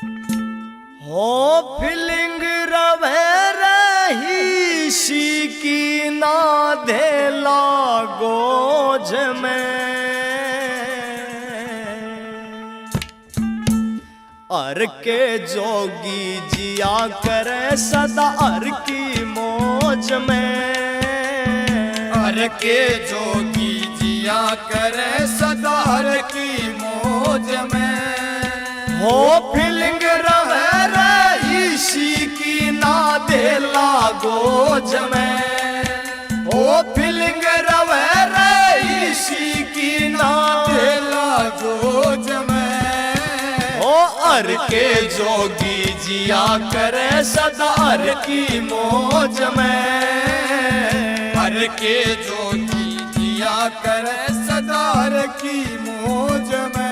हो फीलिंग रवे रही सी की ना धेला गोज में अर के जोगी जिया करे सदा अर की मौज में अर के जोगी जिया करे सदा अर की मौज में हो फीलिंग रवे रही सी की ना धेला गोज में हो फीलिंग रवे रही सी की ना धेला गोज में हो अर के जोगी जिया करे सदा अर की मौज में अर के जोगी जिया करे सदा अर की मौज में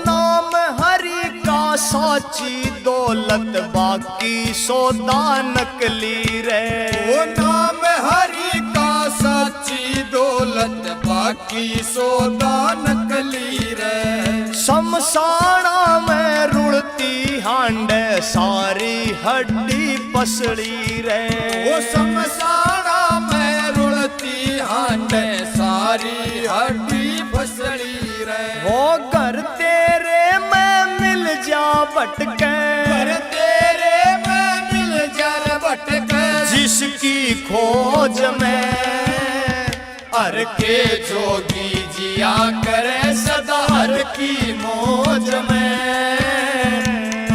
नाम हरि का साची दौलत बाकी सौदा नकली रे वो नाम हरि का साची दौलत बाकी सौदा नकली रे शमशाना में रुड़ती हांडे सारी हड्डी पसड़ी रे वो शमशाना में रुड़ती हांडे सारी हड्डी पसड़ी रे वो घर तेरे में मिल जा भटके घर तेरे में मिल जा भटके जिसकी खोज में अर के जोगी जिया करे सदा हर की मौज में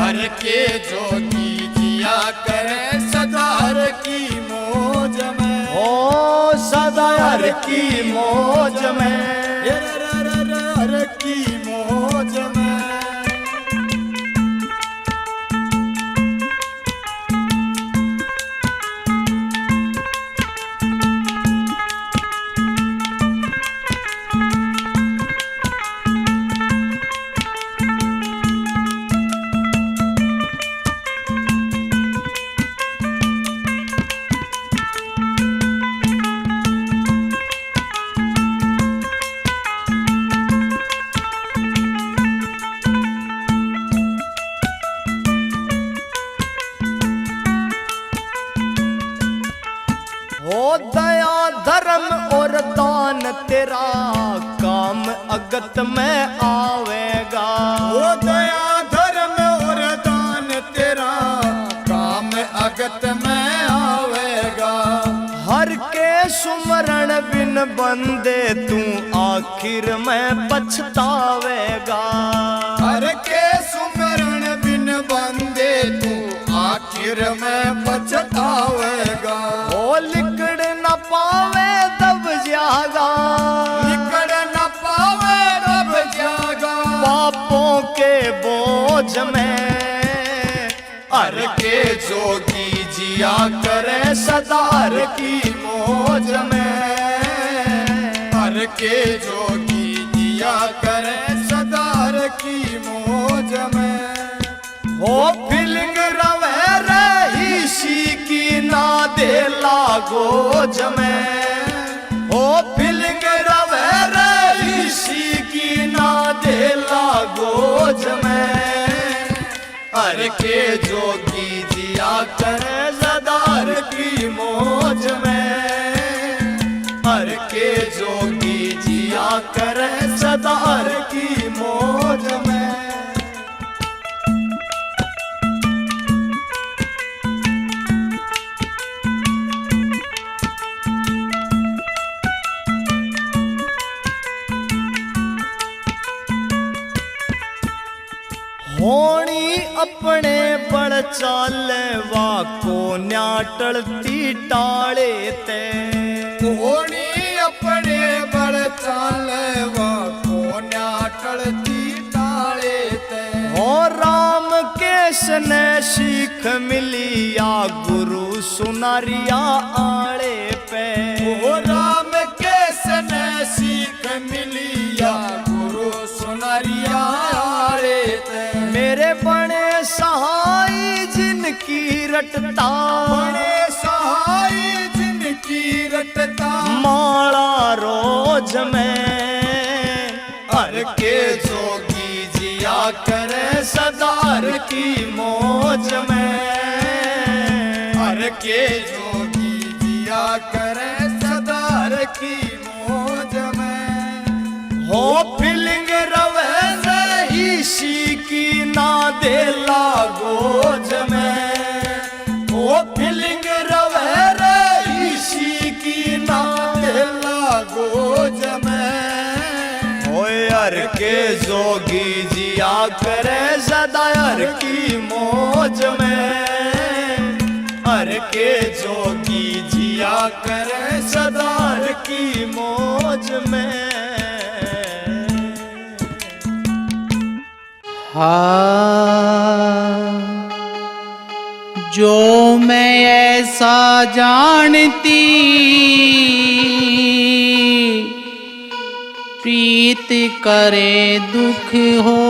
हर के जोगी जिया करे सदा हर की मौज में हो सदा हर की मौज में हर की मौज में हो दया धर्म और दान तेरा काम अगत में आवेगा वो दया धर्म और दान तेरा काम अगत में आवेगा हर के सुमरण बिन बंदे तू आखिर में पछतावेगा हर के सुमरण बिन बंदे तू आखिर में पछतावेगा ओ लिकड़ न पावे दब जागा निकल न पावे रब जागा पापों के बोझ में हर के जोगी जिया करे सदा हर की मौज में हर के जोगी जिया करे सदा हर की मौज में हो फीलिंग रवे रही सी की ना धेला गोज में हो फीलिंग रवे रही सी की ना धेला गोज में हर के जोगी जिया करे सदा हर की मौज में हर के जोगी जिया करे सदा हर की मौज में होनी अपने बड़ चाले वा को न्याटलती टाले ते होनी अपने बड़ चालवा को न्याटलती टाले ते हो राम केस ने सीख मिलिया गुरु सुनारिया आले पे ओ राम केस जिनकी रटता, बड़े सहाय जिनकी रटता, माला रोज में हर के जोगी जिया करे सदार की मौज में, हर के जोगी जिया करे सदार की मौज में। हो फीलिंग रवे रहीशी की ना दे लागोज में, ओ फीलिंग रवे रहीशी की ना दे लागोज में। हर के जोगी जिया करे सदा हर की मौज में, हर के जोगी जिया करे सदा हर की मौज में। जो मैं ऐसा जानती प्रीत करे दुख हो,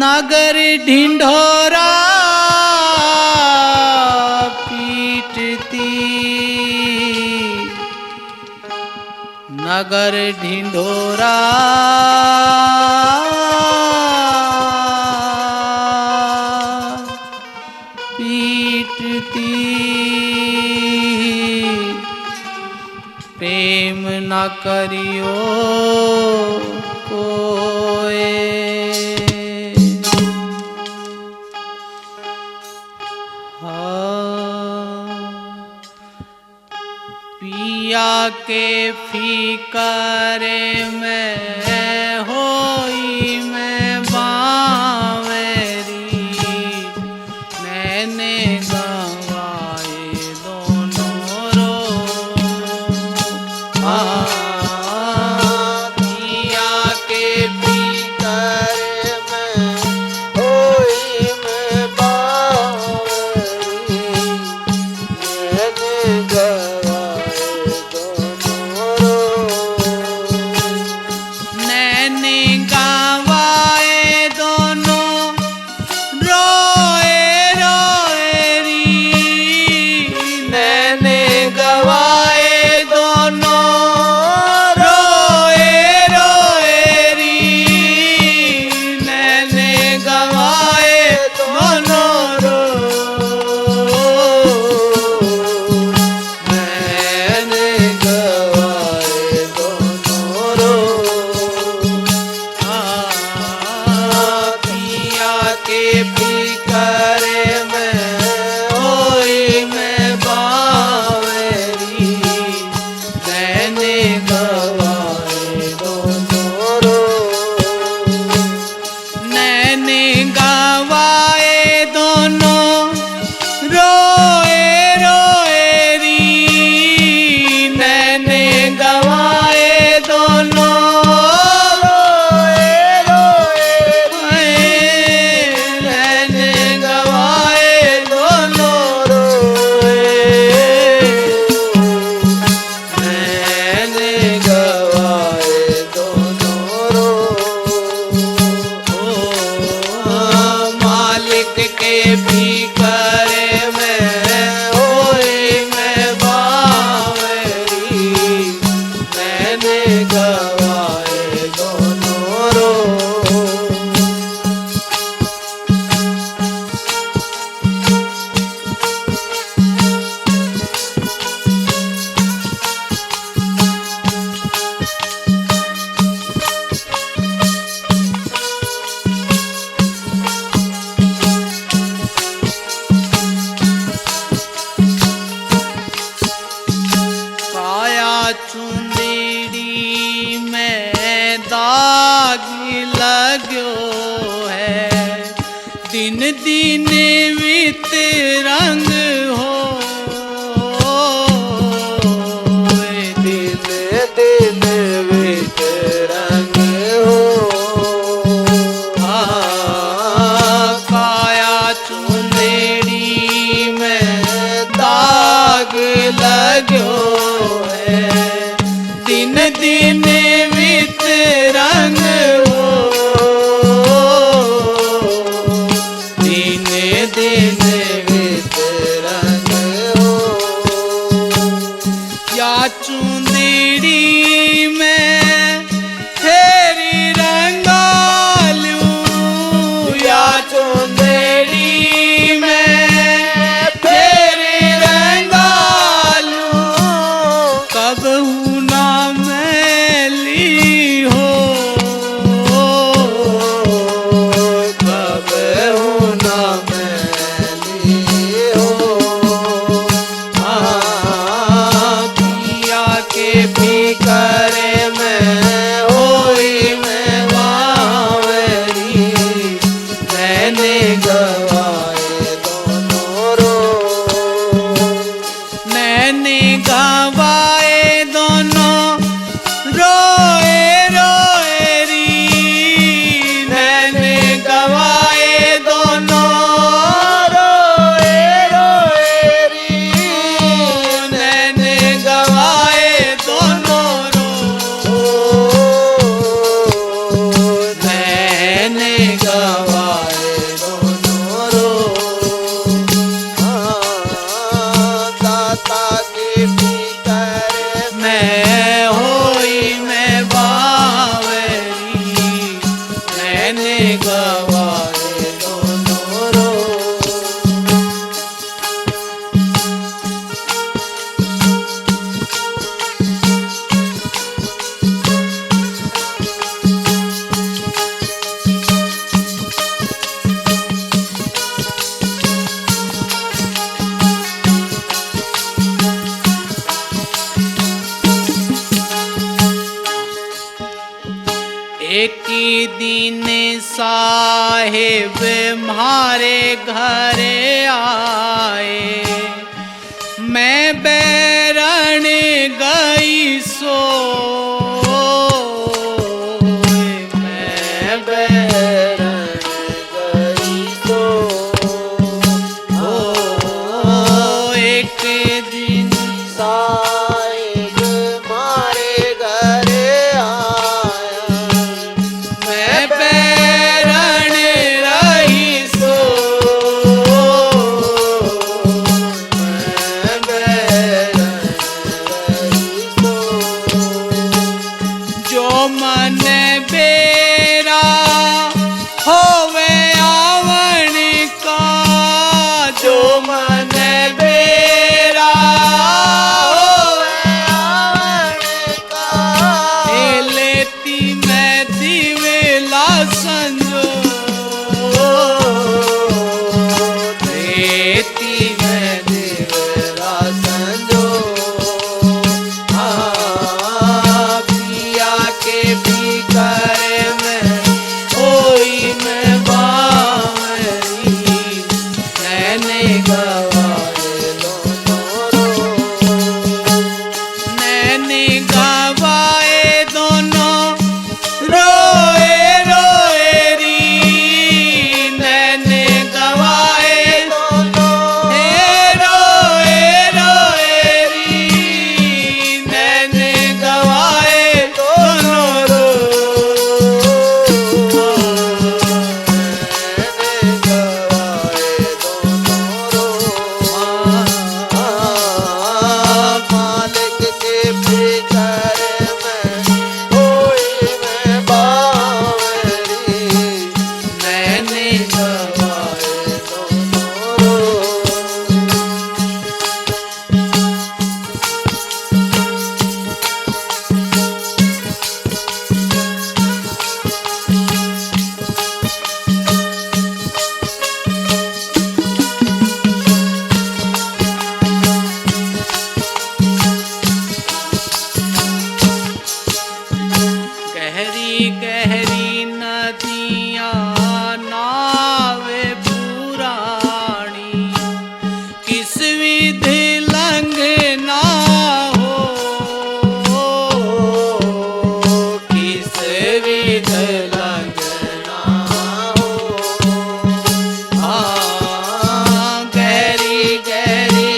नगर ढिंढोरा पीटती, नगर ढिंढोरा पीटती, प्रेम न करियो कोई। पिया के फिकर में होई मैं बावरी, मैंने गवाए दोनों रो। पिया के फिकर में होई मैं बावरी, मैंने गवाए नैने गवाए दोनों रोए रोए री, नैने गवाए दोनों रोए रोए री, नैने गवाए दोनों रो, नैने गवाए दोनों रो। पिया के फिकर में होई मैं बावरी, मैंने गवाए दोनों रो, मैंने गवाए दोनों रोए रोए री, मैंने गवाए दोनों चुंदड़ी में दाग लगो है, दिन दिन वित रंग हो, दिन दिन वित रंग हो। काया चुंदड़ी में दाग लगो है, दिन दिन वित रंग हो, दिन साहेब मारे घर आए, मैं बैरण गई सो, मैं बैरण गई सो। एक दिन साहिब मारे घर आया, मैं बैरण रही सो, मैं बैरण रही सो। जो मन बेरा होवे आवन का, जो मन बेरा होवे आवन का, ए लेती मैं दिवेला संजो, लेती मैं दिवेला संजो। पिया के भीतर में होई मैं बावरी, मैंने गवाए मैंने गवाए दोनों रोए रोए री, मैंने गवाए हे रोए रोए री, मैंने गवाए दोनों रो, मालिक के फिकर में होई मैं बावरी, मैंने गवाए दोनों रो। गहरी गहरी नदियाँ नावे पुरानी, किस विधि लंघ ना हो, किस विधि लंघ ना हो। गहरी गहरी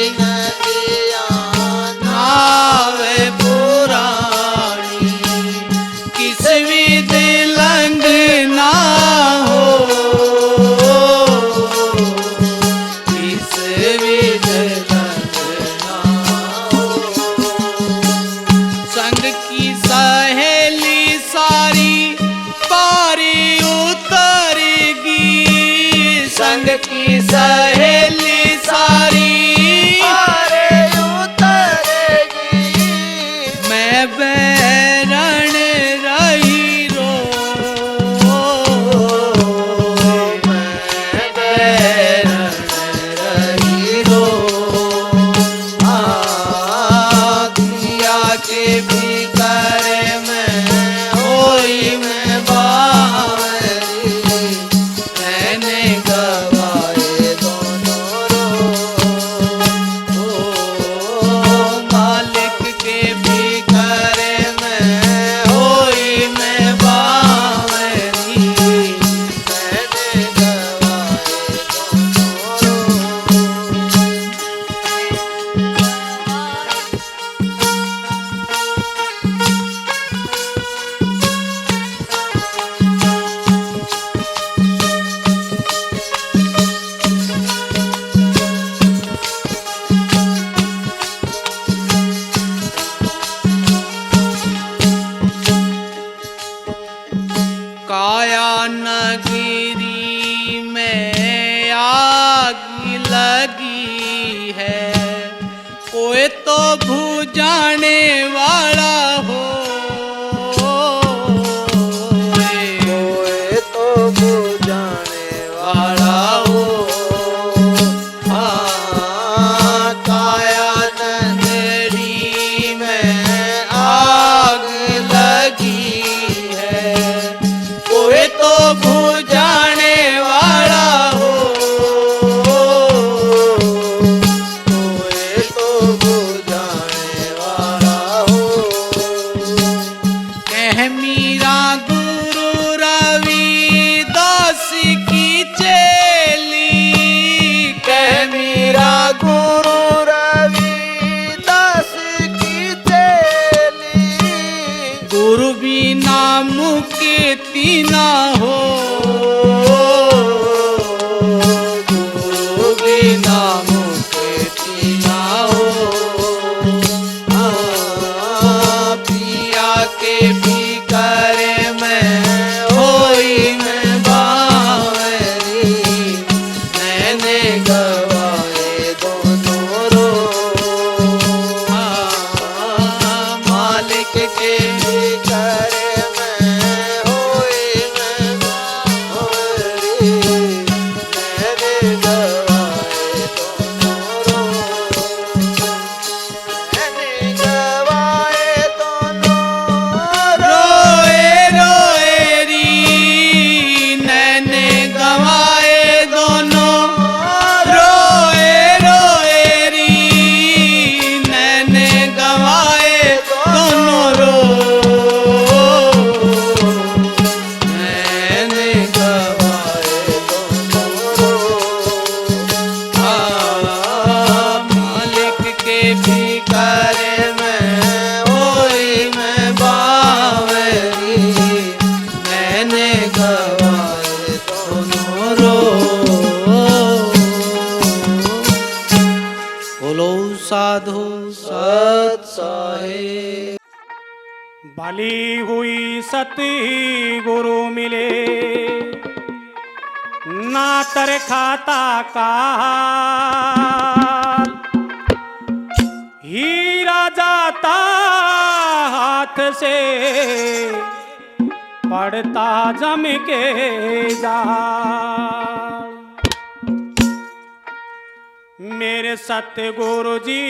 नावे पुरानी, किस विधि लंघ ना हो, किस विधि लंघ ना हो। संग की सहेली सारी पारी उतरेगी, संग की सहेली सारी पारे उतरेगी, मैं बैरण रही रो, मैं बैरण रही रो। दिया के भीतर में होई मैं बावरी, मैंने गवाए दोनों रो। मालिक के भीतर में होई मैं बावरी, मैंने गवाए काया नगरी में आग लगी है, कोई तो बुझाने वाला हो, कोई तो बुझाने वाला हो। काया नगरी में आग लगी है, बोलो साधु सत साहेब। भली हुई सती गुरु मिले, ना तर खाता का हीरा जाता हाथ से, पड़ता जम के जाल। मेरे सतगुरु जी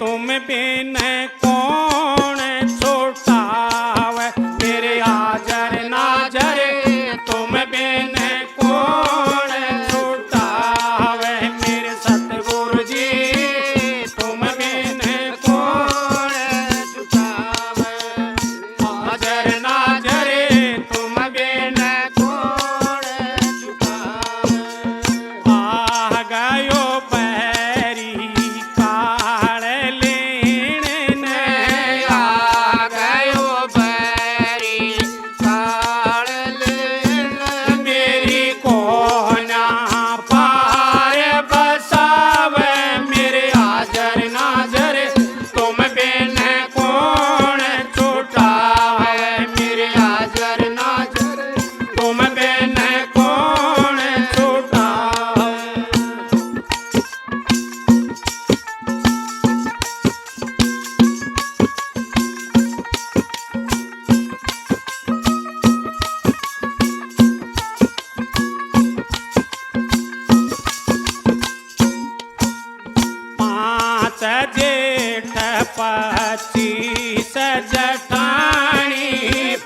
तुम बिन कौन छुटावे, मेरे हाजर नाजर तुम बिन कौन छुटावे। मेरे सतगुरु जी तुम बिन कौन छुटावे, हाजर नाजर तुम बिन कौन छुटावे। आ गयो पैरी काल लेन ने, आ गयो बैरी काल लेन, मेरी कोना पार बसावे। मेरे हाजर नाजर तुम बिन कौन छुटावे, मेरे हाजर नाजर तुम बिन कौन छुटावे। पाँच जेठ 25 जठानी,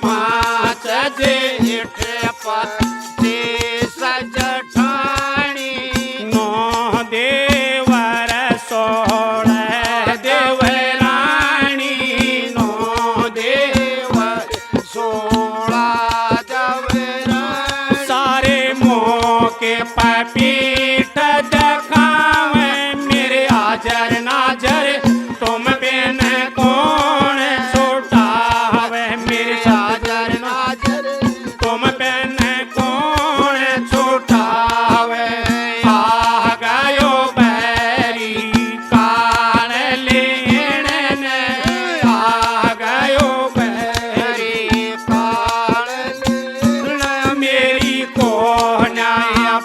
पाँच जेठ 25 जठानी, 9 देवर 16 देवरानी, 9 देवर 16 देवरानी, सारे मौके पर पीठ दिखावे। मेरे हाजर नाजर तुम बिन कौन छुटावे, मेरे हाजर नाजर तुम बिन कौन छुटावे। आ गयो बैरी काल लेन ने, आ गयो बैरी काल लेन, मेरी कोना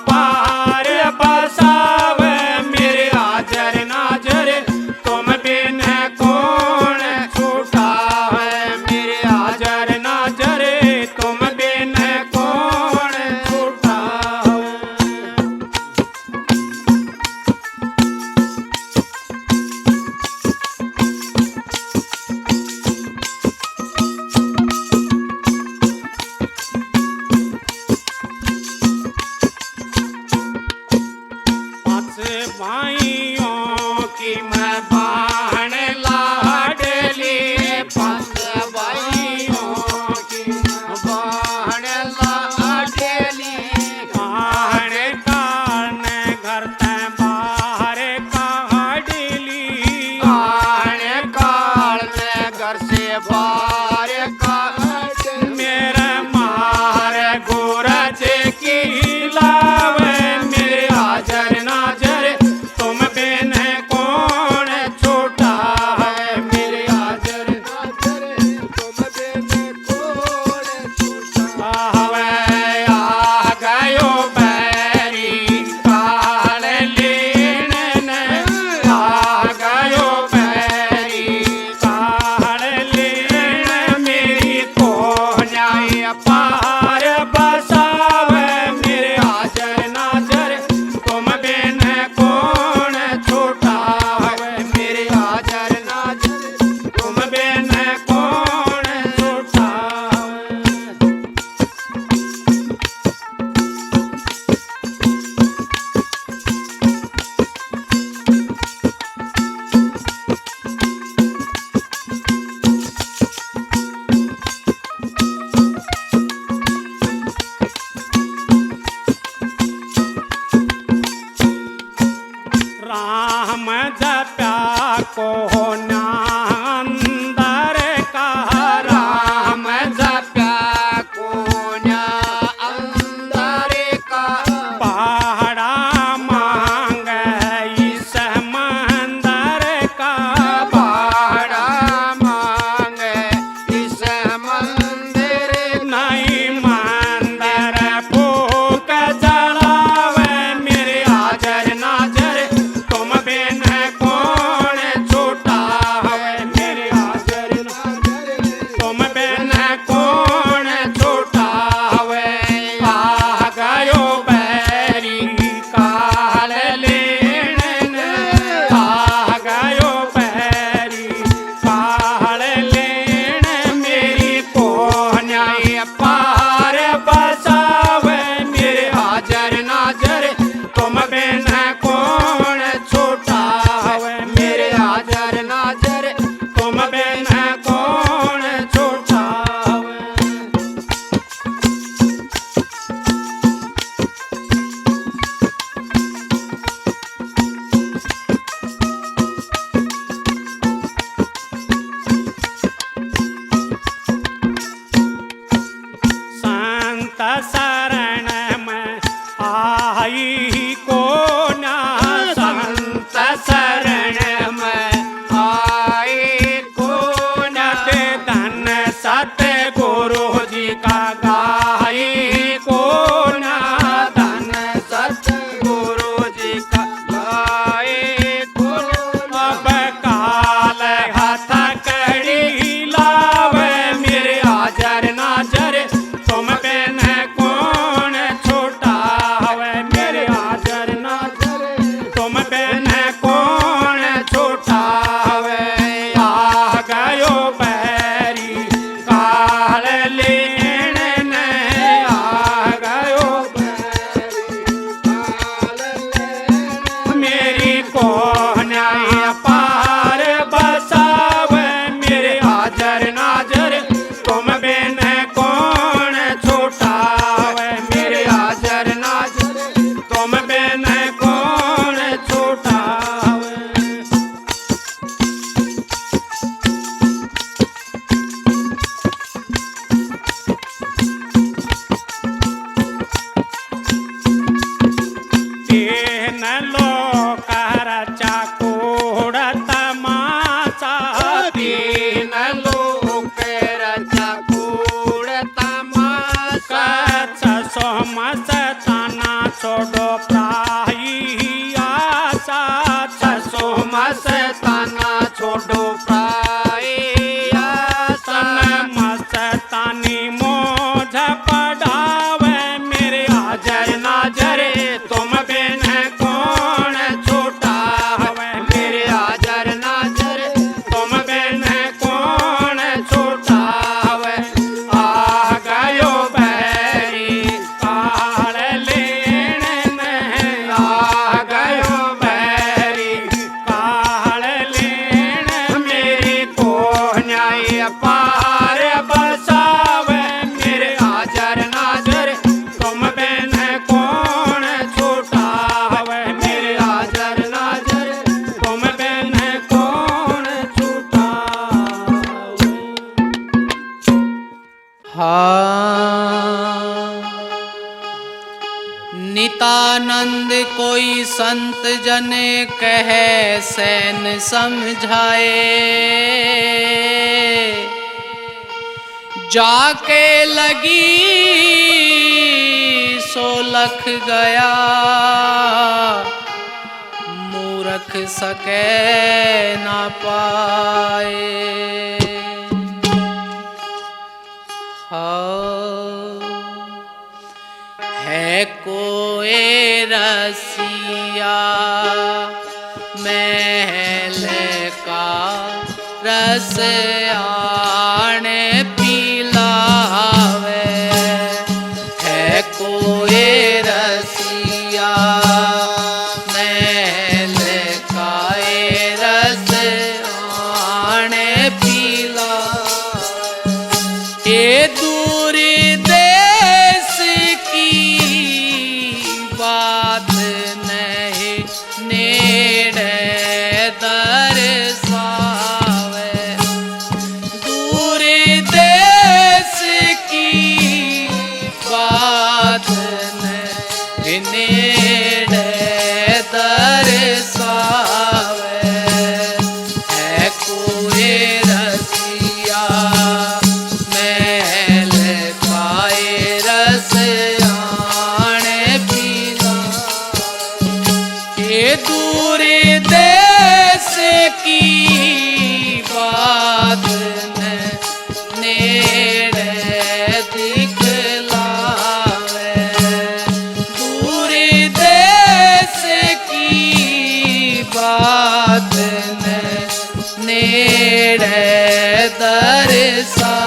पार बसावे। मेरे हाजर नाजर तुम बिन कौन छुटावे, मेरे हाजर नाजर तुम बिन कौन छुटावे। पांच भाइयों की मैं बाण लाडली, पांच भाइयों की बाण लाडली, बाण कान घर ते बाहर काढ़ली, बाण काल में घर से बाहर काट, मेरे मार गोरज की लावे। मेरे हाजर नाजर तुम बिन कौन छुटावे, मेरे हाजर तुम बिन कौन छुटावे। आ गयो बैरी काल लेन ने, आ गयो बैरी काल लेन, मेरी कोना पार बसावे। मेरे हाजर नाजर तुम बिन कौन छुटावे, मेरे हाजर नाजर तुम बिन कौन छुटावे। राम जप्या को अंदर का, राम जप्या कोन्या अंदर का, पहाड़ा मांग इस चकोड़ तमाशा तीन लोक रचा कूड़ तमाशा सो मस्ताना छोड़ो प्राही आशा सो मस्ताना छोड़ो प्राया सन मस्तानी मोझ पढ़ावे मेरे हाजर नाजर तुम बिन कौन छूटा हवे मेरे हाजर नाजर तुम बिन कौन छूटा हवे आ गयो बैरी काल लेन में आ गयो बैरी काल लेन मेरी को न्याय पार बसावे मेरे हाजर नाजर तुम बिन कौन छूटा हवे मेरे हाजर नाजर तुम बिन कौन छूटा नितानंद कोई संत जने कहे सैन समझाए, जाके लगी सो लख गया, मूरख सके ना पाए। है कोई रसिया महल का रस आने पिलावे, है कोई रसिया महल का रस आने पिलावे। ये दूर देश की बात नहीं नेड़े दरसावे, दूर देश की बात नहीं नेड़े दरसावे। है कोई रसिया महल खाए रस आने पीला, ये दूर देश की बात नेड़े दिखलावे, दूर देश की बात नेड़े दरसावे।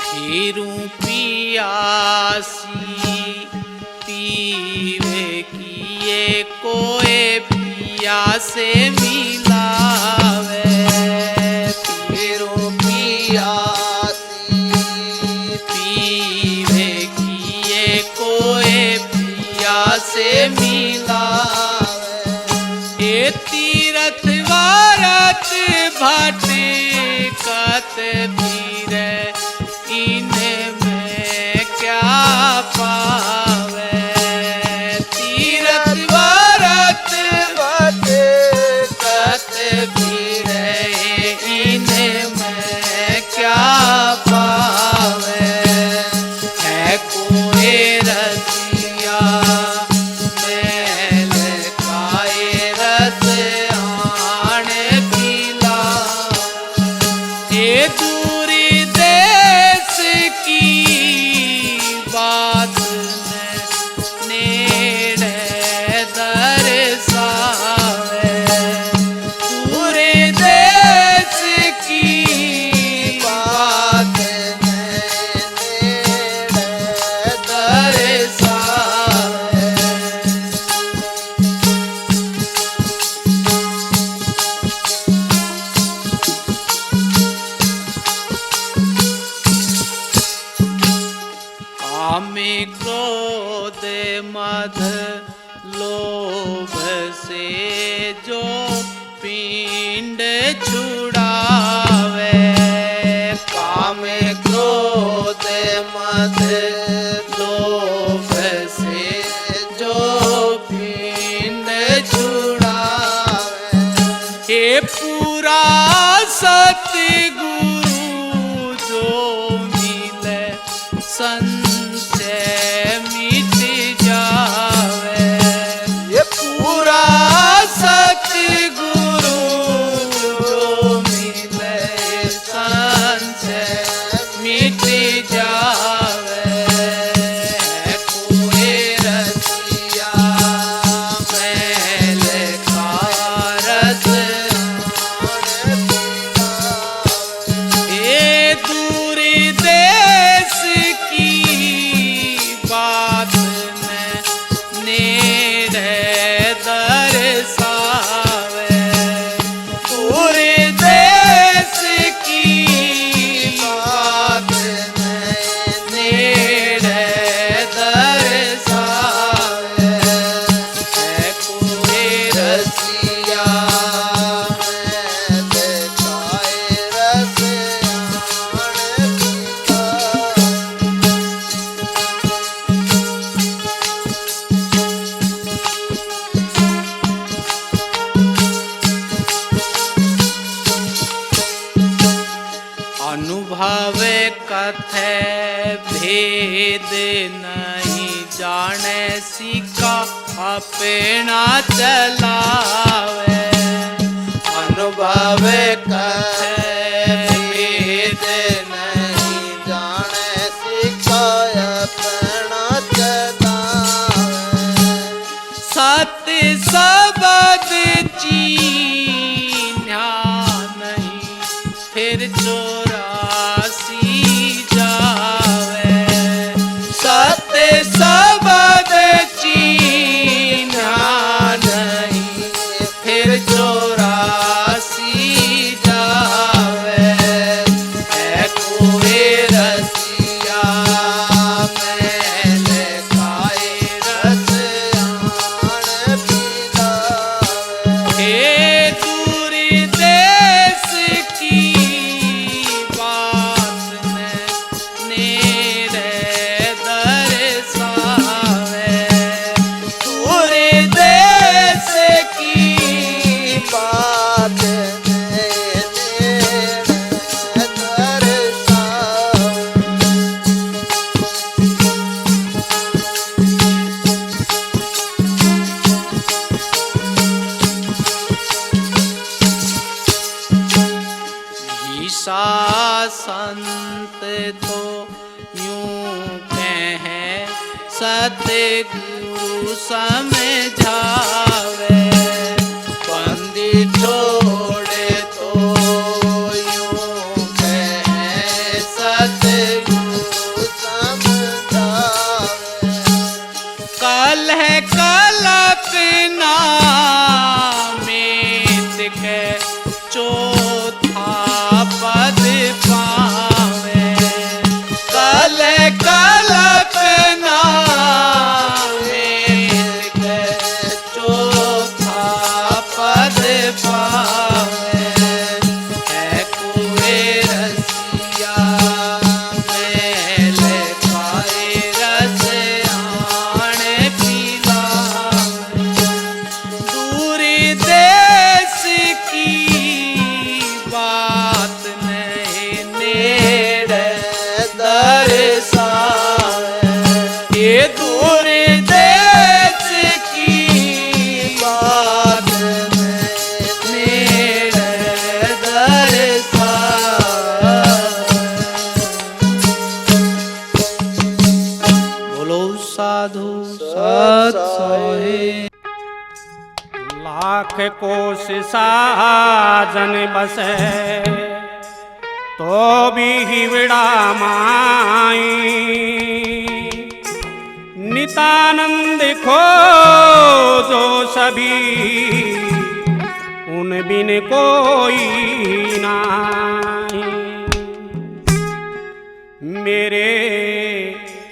फिरूं पियासी पीवे किए कोई पिया से मिलावे, फिरूं पियासी पीवे किए कोई पिया से मिलावे। ये तीरथ वारत भटकत फिरे इनमें क्या पावे, तीरथ वारत भटकत फिरे इनमें क्या पावे। है कोई रसिया महल खाए रस आने पीला, ये छुड़ावे काम क्रोध मद लोभ से जो पीन छुड़ावे हे पूरा सतगुरु जो मिले संशय मिट जावे ये पूरा सतगुरु जो मिले संशय मिट जावे कोई रसिया मैल का रस ये दूरी देश की बात नेड़े दर्शावे पूरे देश की बात नेड़े दर्शावे है कोई रसिया अनुभव कथे भेद नहीं जाने सिका अपना चलावे अनुभव कथे भेद नहीं जाने सिखाया अपना चलावे सत्य सबद चीन्हा नहीं फिर चौरासी जावे सत्य सबद चीन्हा नहीं फिर चौरासी जावे है कोई रसिया मैल खाए रस आन पिलावे हे दूरी देश की बात नेड़े दर्शावे दूरी देश की बात ईशा संत तो यूं कहे सतगुरु समझावे पंडित छोड़े तो यूं कहे सतगुरु समझावे कल है कल्पना में के चौथा पद पावे कल कल्पना में के चौथा पद पावे है कोई रसिया मैल खाए रस आन पिलावे दूरी देश की बात नहीं नेड़े दर्शावे ये दूरी देश की बात नेड़े दर्शावे बोलो साधु सत सोहे लाख कोश साजन बसे तो भी हिवड़ा माई नितानंद खो जो सभी उन बिन कोई नाही मेरे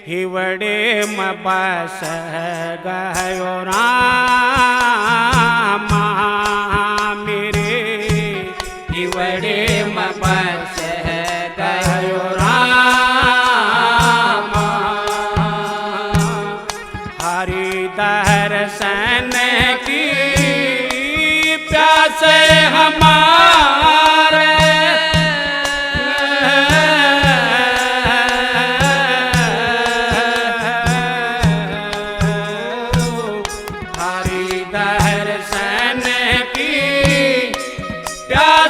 हिवड़े में बस गयो रामा मेरे हिवड़े में बस गयो राम। हरि दर्शन की प्यास हमारे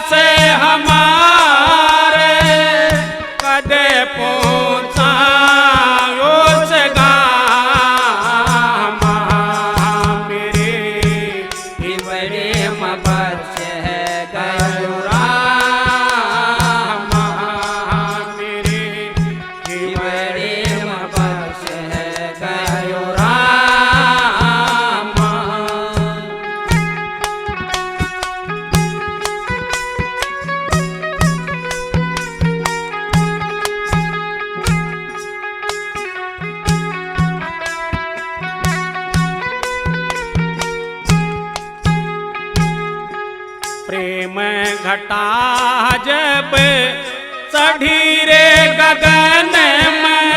से हमारे कदे पहुँचायो सगाम। मेरे हिवड़े में बस गयो राम। मेरे हिवड़े में बस गयो राम। प्रेम घटा जब चढ़ी रे गगन में,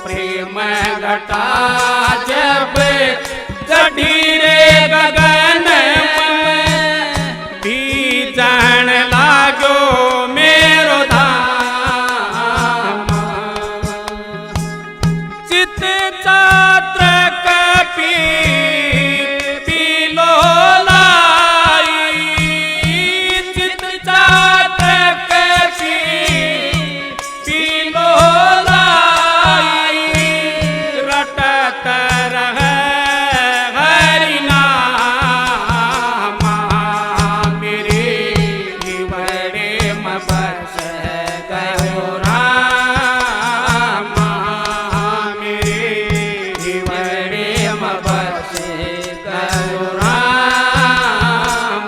प्रेम घटा जब चढ़ी रे गगन में, बीजन लागो मेरो धाम। चित चात्र कपी पीलो लाई, चित चात्र कपी पीलो लाई, रटत रह हरि नाम। मेरे हिवड़े में बस गयो राम। मेरे हिवड़े में बस गयो राम।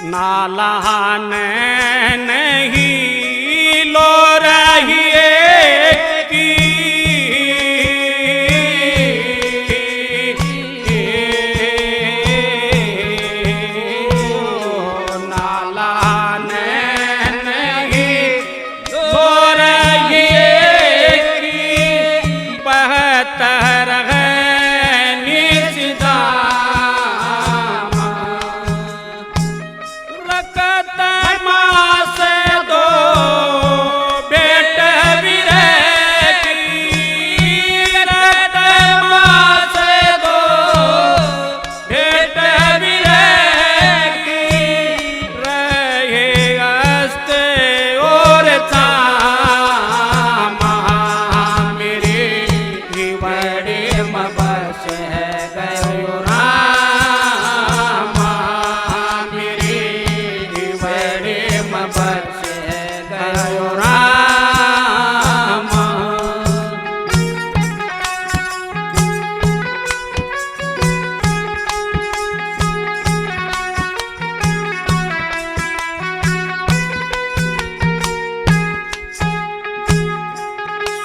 नालान नहीं लो रहिए की, नालान नहीं लो रहिए की, बहतर है निशिदाम। रकत मास दो बेट विरह की, रकत मास दो बेट विरह की, रहे अस्त और चाम। मेरे हिवड़े में बस गयो राम। मेरे हिवड़े में बस गयो राम।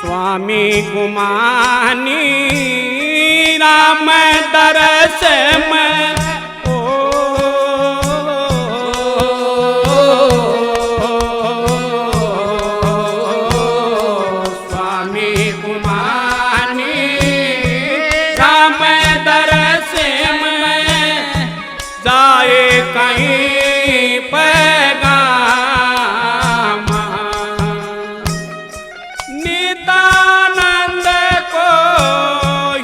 स्वामी गुमानी राम दरस में, ओ स्वामी गुमानी राम दरस में, जाए कहीं पैगाम। नितानंद को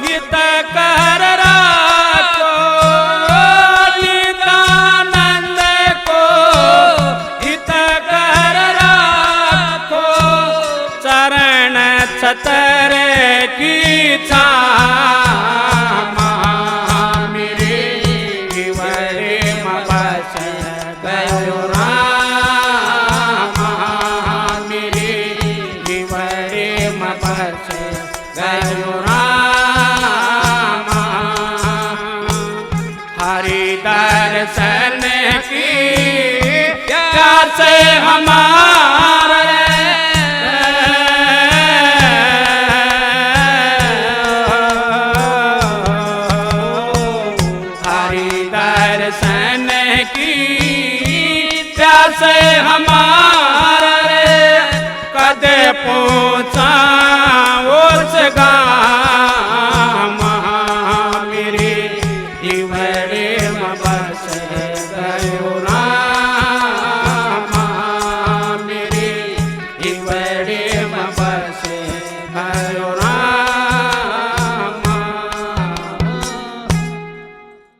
हित कर राखो, नितानंद को हित कर राखो, चरण छतर की छाम। मेरे हिवड़े में बस गयो राम। मेरे हिवड़े में बस गयो राम। पहुंचाओच गाम मेरे हिवरे में बस